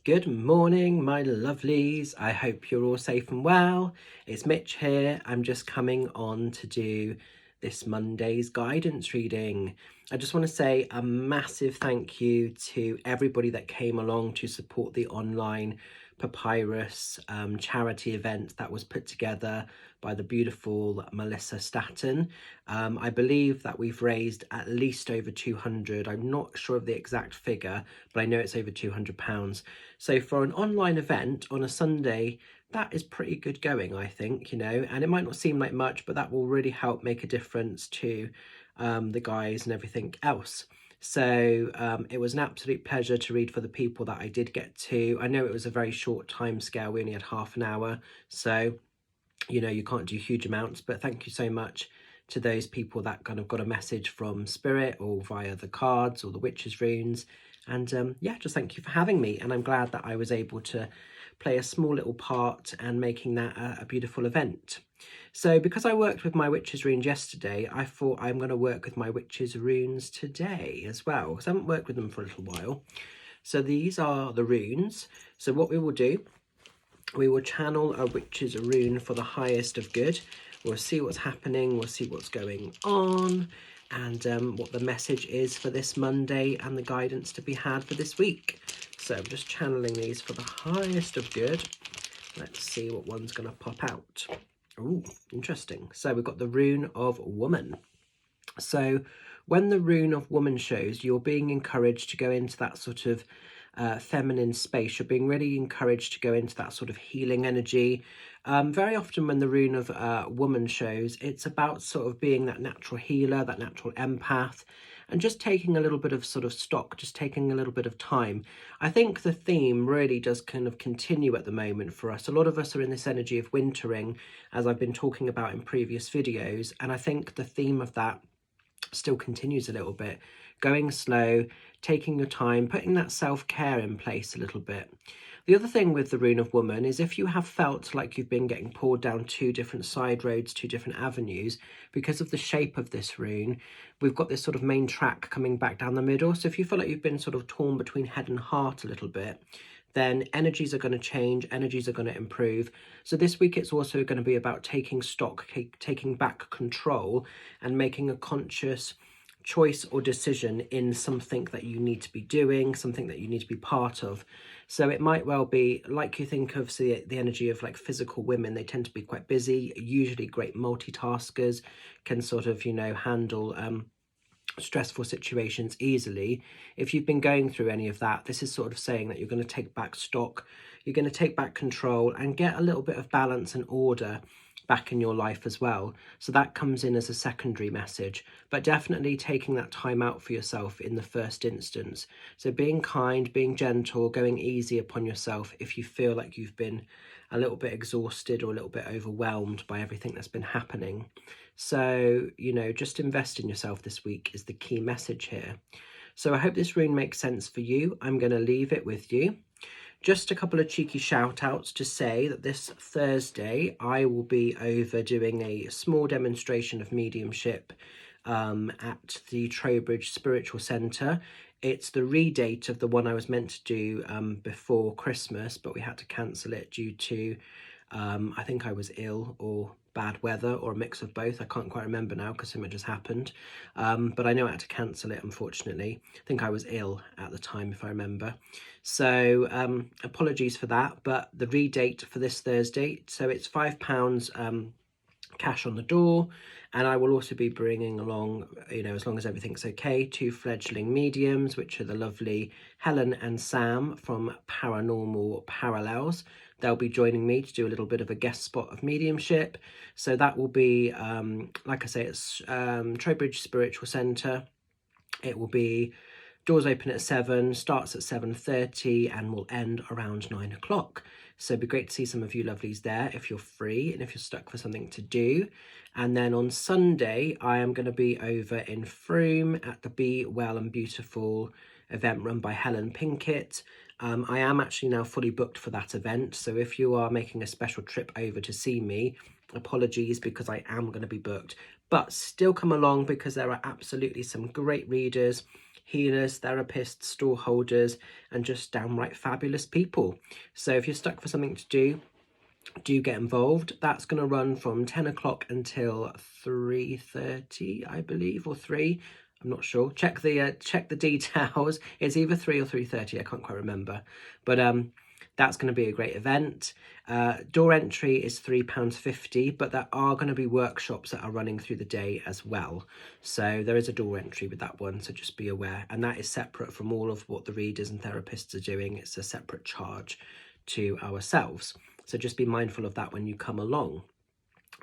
Good morning, my lovelies. I hope you're all safe and well. It's Mitch here. I'm just coming on to do this Monday's guidance reading. I just want to say a massive thank you to everybody that came along to support the online papyrus charity event that was put together by the beautiful Melissa Staton. I believe that we've raised at least over 200. I'm not sure of the exact figure, but I know it's over £200. So for an online event on a Sunday, that is pretty good going, I think, and it might not seem like much, but that will really help make a difference to the guys and everything else. So it was an absolute pleasure to read for the people that I did get to. I know it was a very short time scale. We only had half an hour. So, you can't do huge amounts, but thank you so much to those people that kind of got a message from Spirit or via the cards or the Witches runes. And yeah, just thank you for having me. And I'm glad that I was able to play a small little part and making that a beautiful event. So because I worked with my Witches runes yesterday, I thought I'm going to work with my Witches runes today as well, because I haven't worked with them for a little while. So these are the runes. So what we will do, we will channel a Witch's rune for the highest of good. We'll see what's happening, we'll see what's going on, and what the message is for this Monday and the guidance to be had for this week. So I'm just channeling these for the highest of good. Let's see what one's going to pop out. Oh, interesting. So we've got the rune of woman. So when the rune of woman shows, you're being encouraged to go into that sort of feminine space. You're being really encouraged to go into that sort of healing energy. Very often when the rune of woman shows, it's about sort of being that natural healer, that natural empath, and just taking a little bit of sort of stock, just taking a little bit of time. I think the theme really does kind of continue at the moment for us. A lot of us are in this energy of wintering, as I've been talking about in previous videos, and I think the theme of that still continues a little bit. Going slow, taking your time, putting that self-care in place a little bit. The other thing with the rune of woman is if you have felt like you've been getting pulled down two different side roads, two different avenues, because of the shape of this rune, we've got this sort of main track coming back down the middle. So if you feel like you've been sort of torn between head and heart a little bit, then energies are going to change, energies are going to improve. So this week it's also going to be about taking stock, taking back control and making a conscious choice or decision in something that you need to be doing, something that you need to be part of. So it might well be like you think of the energy of like physical women. They tend to be quite busy, usually great multitaskers, can sort of, handle stressful situations easily. If you've been going through any of that, this is sort of saying that you're going to take back stock, you're going to take back control and get a little bit of balance and order back in your life as well. So that comes in as a secondary message, but definitely taking that time out for yourself in the first instance. So being kind, being gentle, going easy upon yourself if you feel like you've been a little bit exhausted or a little bit overwhelmed by everything that's been happening. So, just invest in yourself this week is the key message here. So I hope this rune makes sense for you. I'm going to leave it with you. Just a couple of cheeky shout outs to say that this Thursday I will be over doing a small demonstration of mediumship at the Trowbridge Spiritual Centre. It's the redate of the one I was meant to do before Christmas, but we had to cancel it due to I think I was ill or bad weather or a mix of both. I can't quite remember now because so much has happened, but I know I had to cancel it, unfortunately. I think I was ill at the time, if I remember. So apologies for that, but the redate for this Thursday, so it's £5 cash on the door, and I will also be bringing along, as long as everything's okay, two fledgling mediums, which are the lovely Helen and Sam from Paranormal Parallels. They'll be joining me to do a little bit of a guest spot of mediumship. So that will be, like I say, it's Trowbridge Spiritual Centre. It will be doors open at 7, starts at 7:30 and will end around 9 o'clock. So it'd be great to see some of you lovelies there if you're free and if you're stuck for something to do. And then on Sunday, I am going to be over in Frome at the Be Well and Beautiful event run by Helen Pinkett. I am actually now fully booked for that event. So if you are making a special trip over to see me, apologies because I am going to be booked. But still come along because there are absolutely some great readers, healers, therapists, stall holders, and just downright fabulous people. So if you're stuck for something to do get involved. That's going to run from 10 o'clock until 3:30, I believe, or 3. I'm not sure. Check the details. It's either 3 or 3:30. I can't quite remember. But that's going to be a great event. Door entry is £3.50, but there are going to be workshops that are running through the day as well. So there is a door entry with that one, so just be aware. And that is separate from all of what the readers and therapists are doing. It's a separate charge to ourselves. So just be mindful of that when you come along.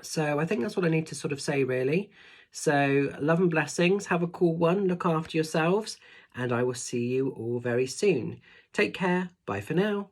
So I think that's what I need to sort of say, really. So love and blessings. Have a cool one. Look after yourselves. And I will see you all very soon. Take care. Bye for now.